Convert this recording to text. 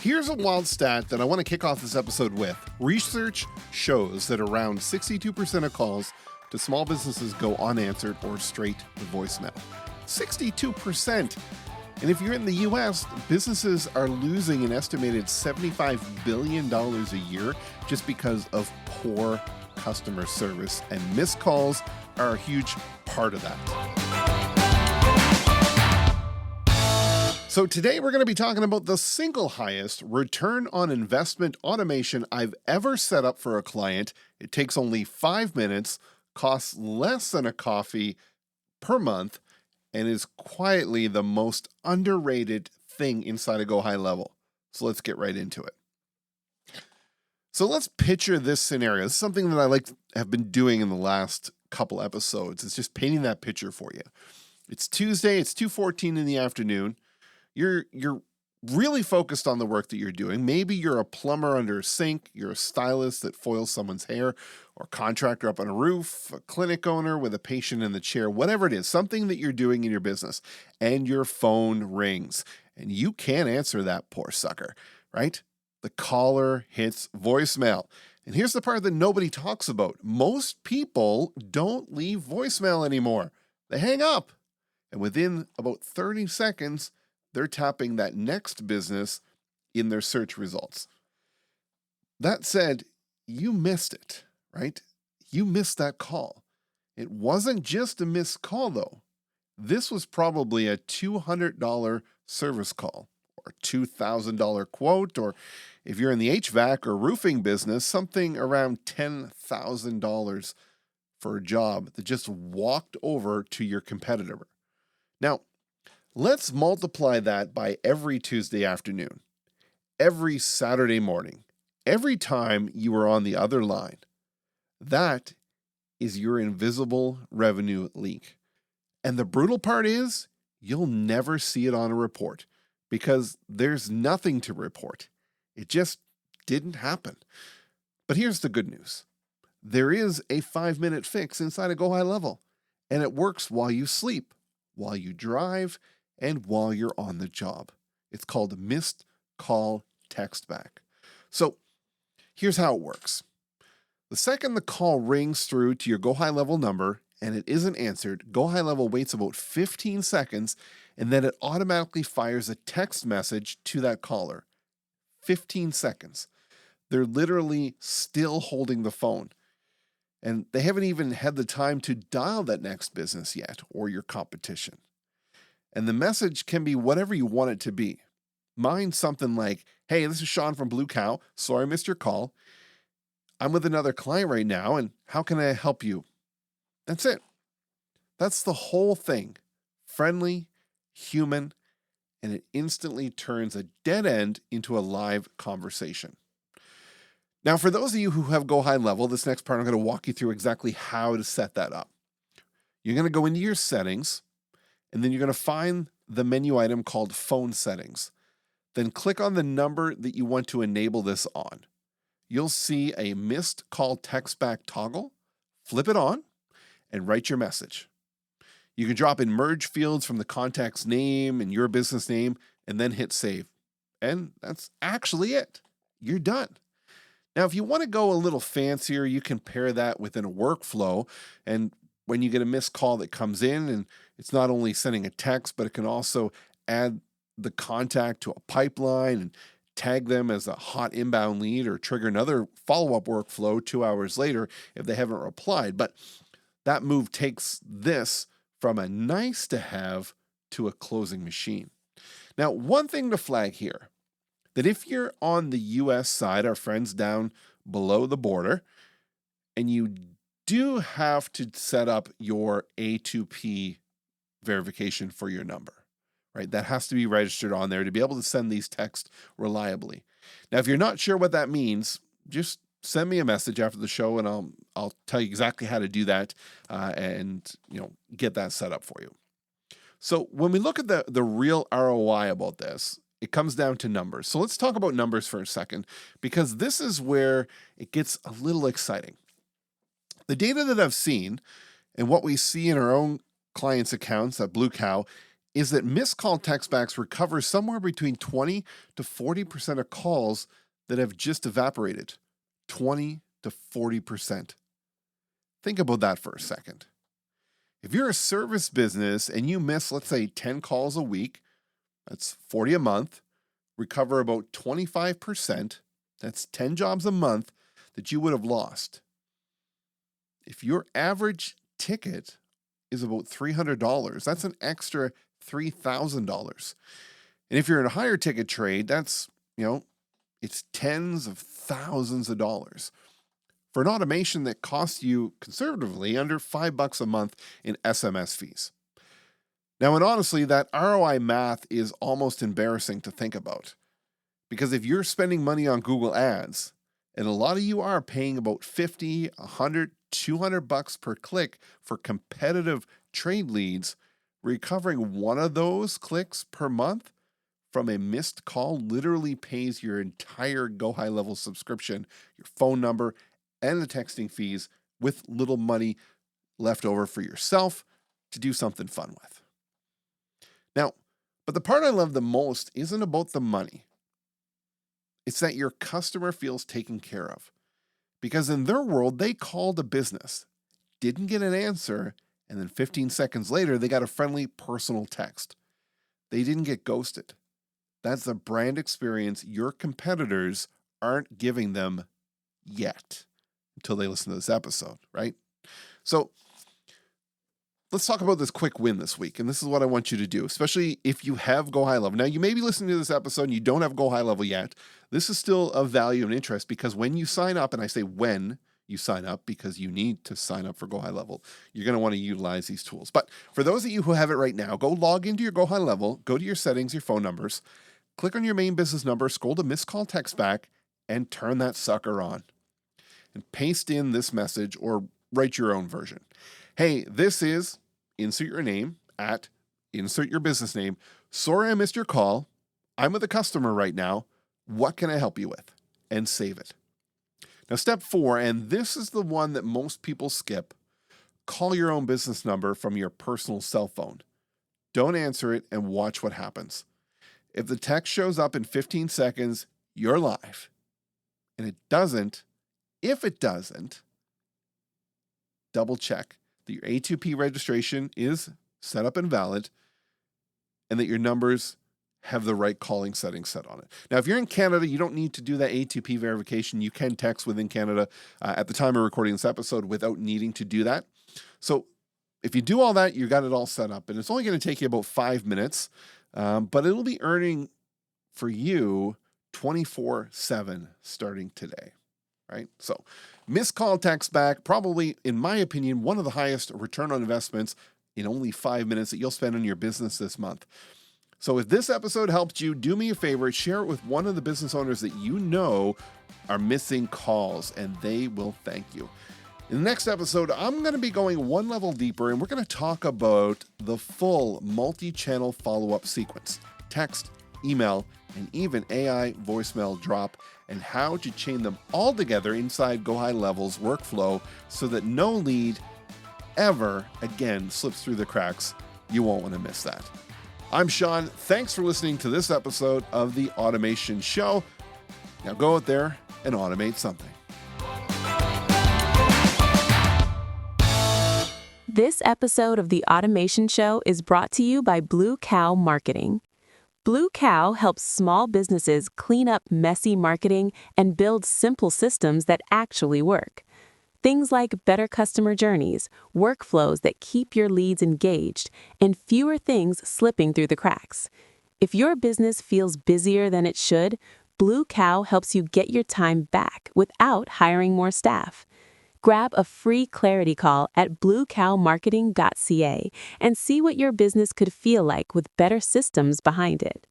Here's a wild stat that I want to kick off this episode with. Research shows that around 62% of calls to small businesses go unanswered or straight to voicemail. 62%. And if you're in the US, businesses are losing an estimated $75 billion a year just because of poor customer service, and missed calls are a huge part of that. So today we're going to be talking about the single highest return on investment automation I've ever set up for a client. It takes only 5 minutes, costs less than a coffee per month, and is quietly the most underrated thing inside of GoHighLevel. So let's get right into it. So let's picture this scenario. This is something that I have been doing in the last couple episodes. It's just painting that picture for you. It's Tuesday, it's 2:14 in the afternoon. You're really focused on the work that you're doing. Maybe you're a plumber under a sink, you're a stylist that foils someone's hair, or a contractor up on a roof, a clinic owner with a patient in the chair, whatever it is, something that you're doing in your business, and your phone rings, and you can't answer that poor sucker, right? The caller hits voicemail. And here's the part that nobody talks about. Most people don't leave voicemail anymore. They hang up, and within about 30 seconds, they're tapping that next business in their search results. That said, you missed it, right? You missed that call. It wasn't just a missed call, though. This was probably a $200 service call, or $2,000 quote, or if you're in the HVAC or roofing business, something around $10,000 for a job that just walked over to your competitor. Now, let's multiply that by every Tuesday afternoon, every Saturday morning, every time you are on the other line. That is your invisible revenue leak. And the brutal part is, you'll never see it on a report because there's nothing to report. It just didn't happen. But here's the good news. There is a 5-minute fix inside of GoHighLevel, and it works while you sleep, while you drive, and while you're on the job. It's called missed call text back. So here's how it works. The second the call rings through to your GoHighLevel number and it isn't answered, GoHighLevel waits about 15 seconds and then it automatically fires a text message to that caller. 15 seconds. They're literally still holding the phone. And they haven't even had the time to dial that next business yet or your competition. And the message can be whatever you want it to be. Mine's something like, hey, this is Sean from Blue Cow. Sorry I missed your call. I'm with another client right now, and how can I help you? That's it. That's the whole thing. Friendly, human, and it instantly turns a dead end into a live conversation. Now, for those of you who have GoHighLevel, this next part I'm going to walk you through exactly how to set that up. You're going to go into your settings, and then you're going to find the menu item called Phone Settings. Then click on the number that you want to enable this on. You'll see a missed call text back toggle. Flip it on and write your message. You can drop in merge fields from the contact's name and your business name, and then hit save. And that's actually it. You're done. Now, if you want to go a little fancier, you can pair that within a workflow. And when you get a missed call that comes in, and it's not only sending a text, but it can also add the contact to a pipeline and tag them as a hot inbound lead or trigger another follow-up workflow 2 hours later if they haven't replied. But that move takes this from a nice to have to a closing machine. Now, one thing to flag here, that if you're on the US side, our friends down below the border, and you do have to set up your A2P verification for your number, right? That has to be registered on there to be able to send these texts reliably. Now, if you're not sure what that means, just send me a message after the show and I'll tell you exactly how to do that and get that set up for you. So when we look at the real ROI about this, it comes down to numbers. So let's talk about numbers for a second, because this is where it gets a little exciting. The data that I've seen and what we see in our own clients' accounts at Blue Cow is that missed call textbacks recover somewhere between 20 to 40% of calls that have just evaporated. 20 to 40%. Think about that for a second. If you're a service business and you miss, let's say, 10 calls a week, that's 40 a month, recover about 25%, that's 10 jobs a month that you would have lost. If your average ticket is about $300, that's an extra $3,000. And if you're in a higher ticket trade, that's, it's tens of thousands of dollars for an automation that costs you conservatively under $5 a month in SMS fees. Now, and honestly, that ROI math is almost embarrassing to think about. Because if you're spending money on Google Ads, and a lot of you are paying about $50, $100, $200 per click for competitive trade leads, recovering one of those clicks per month from a missed call literally pays your entire GoHighLevel subscription, your phone number, and the texting fees, with little money left over for yourself to do something fun with. Now, but the part I love the most isn't about the money. It's that your customer feels taken care of. Because in their world, they called a business, didn't get an answer, and then 15 seconds later, they got a friendly personal text. They didn't get ghosted. That's a brand experience your competitors aren't giving them yet until they listen to this episode, right? So let's talk about this quick win this week. And this is what I want you to do, especially if you have GoHighLevel. Now, you may be listening to this episode and you don't have GoHighLevel yet. This is still of value and interest because when you sign up, and I say when you sign up because you need to sign up for GoHighLevel, you're going to want to utilize these tools. But for those of you who have it right now, go log into your GoHighLevel, go to your settings, your phone numbers, click on your main business number, scroll to missed call text back, and turn that sucker on. And paste in this message or write your own version. Hey, this is, insert your name at, insert your business name. Sorry I missed your call. I'm with a customer right now. What can I help you with? And save it. Now, step 4, and this is the one that most people skip. Call your own business number from your personal cell phone. Don't answer it and watch what happens. If the text shows up in 15 seconds, you're live. And if it doesn't, double check that your A2P registration is set up and valid and that your numbers have the right calling settings set on it. Now, if you're in Canada, you don't need to do that A2P verification. You can text within Canada at the time of recording this episode without needing to do that. So if you do all that, you got it all set up. And it's only going to take you about 5 minutes, but it'll be earning for you 24/7 starting today. Right? So missed call text back, probably, in my opinion, one of the highest return on investments in only 5 minutes that you'll spend on your business this month. So if this episode helped you, do me a favor, share it with one of the business owners that you know are missing calls, and they will thank you. In the next episode, I'm going to be going one level deeper, and we're going to talk about the full multi-channel follow-up sequence: text, email, and even AI voicemail drop, and how to chain them all together inside GoHighLevel's workflow so that no lead ever again slips through the cracks. You won't want to miss that. I'm Sean. Thanks for listening to this episode of The Automation Show. Now go out there and automate something. This episode of The Automation Show is brought to you by Blue Cow Marketing. Blue Cow helps small businesses clean up messy marketing and build simple systems that actually work. Things like better customer journeys, workflows that keep your leads engaged, and fewer things slipping through the cracks. If your business feels busier than it should, Blue Cow helps you get your time back without hiring more staff. Grab a free clarity call at bluecowmarketing.ca and see what your business could feel like with better systems behind it.